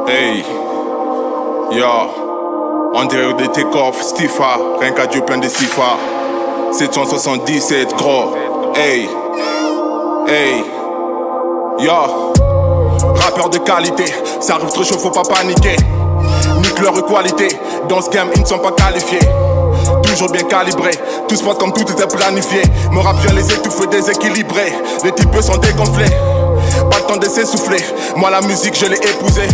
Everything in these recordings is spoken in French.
Hey, yo, on dirait des take-off, Stifa, rien qu'à Dieu plein de Sifa. 777 gros, hey, hey, yo. Rappeur de qualité, ça arrive trop chaud, faut pas paniquer. Nique leur qualité, dans ce game ils ne sont pas qualifiés. Toujours bien calibré, tout se passe comme tout était planifié. Mon rap vient les étouffer, déséquilibrés. Les types sont dégonflés, pas le temps de s'essouffler. Moi la musique je l'ai épousée,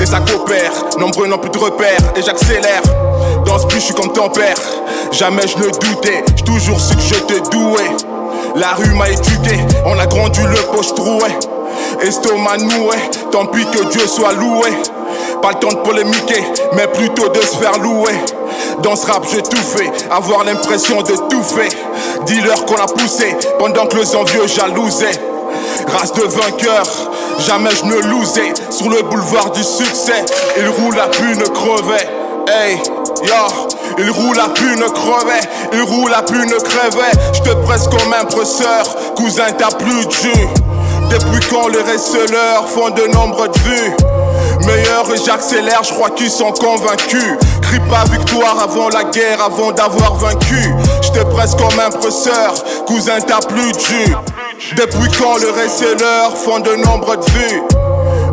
et ça coopère. Nombreux n'ont plus de repères, et j'accélère. Dans ce but je suis comme ton père, jamais je ne doutais. J'ai toujours su que je te douais. La rue m'a éduqué, on a grandi le poche troué. Estomac noué, tant pis que Dieu soit loué. Pas le temps de polémiquer, mais plutôt de se faire louer. Dans ce rap j'ai tout fait, avoir l'impression de tout fait. Dis-leur qu'on a poussé, pendant que les envieux jalousaient. Race de vainqueur, jamais je ne losais. Sur le boulevard du succès, il roule à pune crevée. Hey, yo, il roule à pune crevée. Il roule à pune crevée. J'te presse comme un presseur, cousin t'as plus de jus. Depuis quand les receleurs font de nombreuses vues. Meilleur et j'accélère, je crois qu'ils sont convaincus. Crie pas victoire avant la guerre, avant d'avoir vaincu. J'te presse comme un presseur, cousin t'as plus de jus. Depuis quand les receleurs font de nombreuses vues.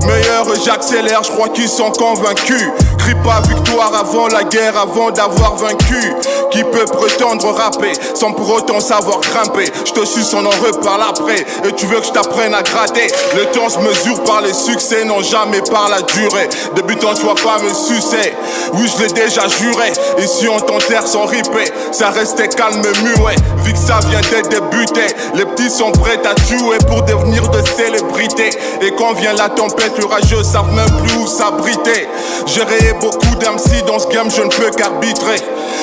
Meilleur et j'accélère, je crois qu'ils sont convaincus. Crie pas victoire avant la guerre, avant d'avoir vaincu. Qui peut prétendre rapper sans pour autant savoir grimper? Je te suce, on en reparle après. Et tu veux que je t'apprenne à gratter? Le temps se mesure par les succès, non jamais par la durée. Débutant, tu vas pas me sucer. Oui, je l'ai déjà juré. Ici on t'enterre sans riper. Ça restait calme et muet. Vu que ça vient d'être débuté, les petits sont prêts à tuer pour devenir de célébrités. Et quand vient la tempête, les rageux savent même plus où s'abriter. J'ai rayé beaucoup d'MC dans ce game, je ne peux qu'arbitrer.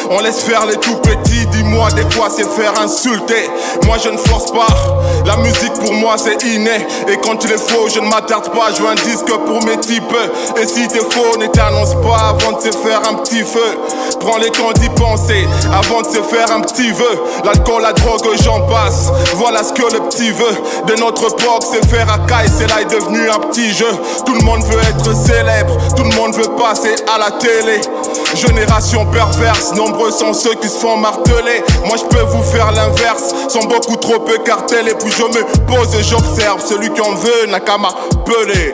On laisse faire les tout petits, dis-moi de quoi c'est faire insulter. Moi je ne force pas, la musique pour moi c'est inné. Et quand il est faux, je ne m'attarde pas, je veux un disque pour mes types. Et si t'es faux, ne t'annonce pas avant de se faire un petit feu. Prends le temps d'y penser avant de se faire un petit vœu. L'alcool, la drogue, j'en passe, voilà ce que le petit veut. De notre époque, c'est faire à caille, c'est là est devenu un petit jeu. Tout le monde veut être célèbre, tout le monde veut passer à la télé. Génération perverse, nombreux sont ceux qui se font marteler. Moi je peux vous faire l'inverse, sont beaucoup trop écartés. Et puis je me pose et j'observe, celui qui en veut n'a qu'à m'appeler.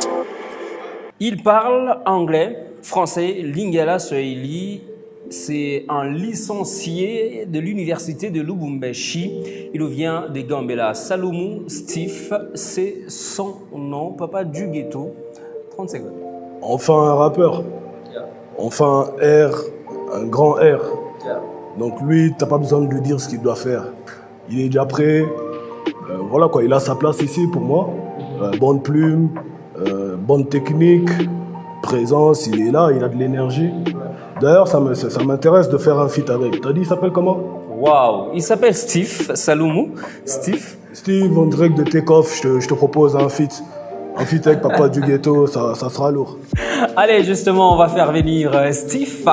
Il parle anglais, français, lingala, swahili. C'est un licencié de l'université de Lubumbashi. Il vient de Gambela. Salomon Steve, c'est son nom. Papa du ghetto. 30 secondes. Enfin un rappeur. Enfin un R, un grand R. Donc lui, t'as pas besoin de lui dire ce qu'il doit faire. Il est déjà prêt. Voilà quoi, il a sa place ici pour moi. Bonne plume, bonne technique, présence, il est là, il a de l'énergie. D'ailleurs, ça m'intéresse de faire un feat avec. T'as dit, il s'appelle comment? Waouh, il s'appelle Steve, Salomon. Steve, en direct de Take-Off, je te propose un feat. Un feat avec Papa du ghetto, ça sera lourd. Allez, justement, on va faire venir Steve,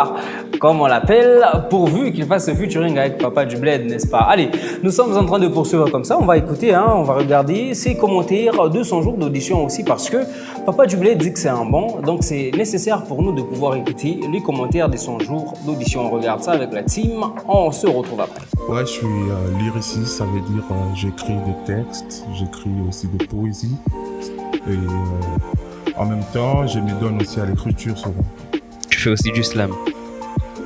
comme on l'appelle, pourvu qu'il fasse ce featuring avec Papa du Bled, n'est-ce pas? Allez, nous sommes en train de poursuivre comme ça. On va écouter, on va regarder ses commentaires de son jour d'audition aussi, parce que Papa du Bled dit que c'est un bon. Donc, c'est nécessaire pour nous de pouvoir écouter les commentaires de son jour d'audition. On regarde ça avec la team. On se retrouve après. Ouais, je suis lyriciste, ça veut dire j'écris des textes, j'écris aussi des poésies. Et en même temps, je me donne aussi à l'écriture souvent. Tu fais aussi du slam?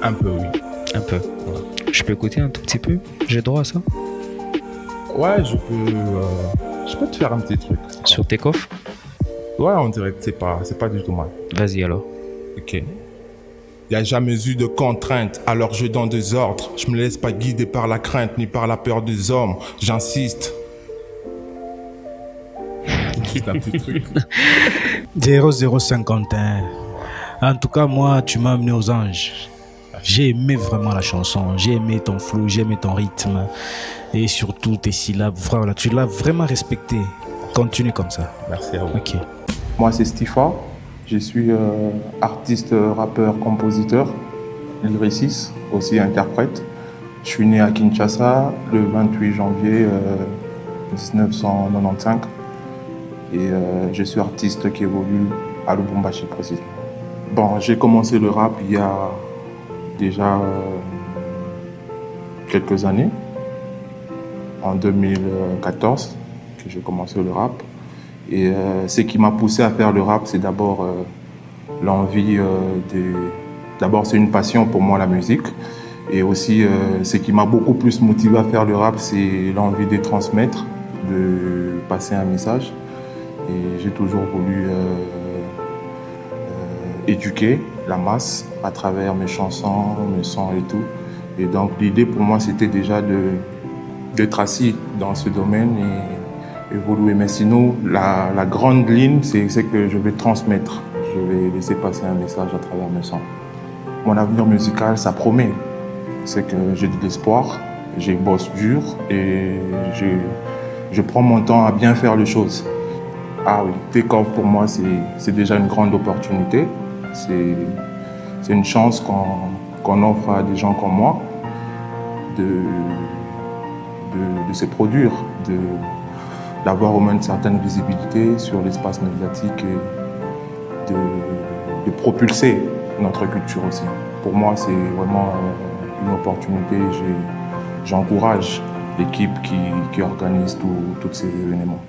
Un peu, oui. Un peu. Ouais. Je peux écouter un tout petit peu? J'ai droit à ça? Ouais, je peux te faire un petit truc. Sur Take-Off? Ouais, on dirait que c'est pas du tout mal. Vas-y alors. Ok. Y a jamais eu de contraintes, alors je donne des ordres. Je me laisse pas guider par la crainte ni par la peur des hommes. J'insiste. C'est un petit truc. 0051. En tout cas, moi, tu m'as amené aux anges. J'ai aimé vraiment la chanson. J'ai aimé ton flow, j'ai aimé ton rythme. Et surtout tes syllabes. Voilà, tu l'as vraiment respecté. Continue comme ça. Merci à vous. Ok. Moi, c'est Stifa. Je suis artiste, rappeur, compositeur, lyriciste, aussi interprète. Je suis né à Kinshasa le 28 janvier 1995. Et je suis artiste qui évolue à Lubumbashi précisément. Bon, j'ai commencé le rap il y a déjà quelques années, en 2014, que j'ai commencé le rap. Et ce qui m'a poussé à faire le rap, c'est d'abord l'envie D'abord, c'est une passion pour moi, la musique. Et aussi, ce qui m'a beaucoup plus motivé à faire le rap, c'est l'envie de transmettre, de passer un message. Et j'ai toujours voulu éduquer la masse à travers mes chansons, mes sons et tout. Et donc, l'idée pour moi, c'était déjà d'être assis dans ce domaine et évoluer. Mais sinon, la grande ligne, c'est que je vais transmettre. Je vais laisser passer un message à travers mes sons. Mon avenir musical, ça promet. C'est que j'ai de l'espoir, je bosse dur et je prends mon temps à bien faire les choses. Ah oui, Take Off pour moi, c'est déjà une grande opportunité. C'est une chance qu'on offre à des gens comme moi de se produire, d'avoir au moins une certaine visibilité sur l'espace médiatique et de propulser notre culture aussi. Pour moi, c'est vraiment une opportunité. J'encourage l'équipe qui organise tous ces événements.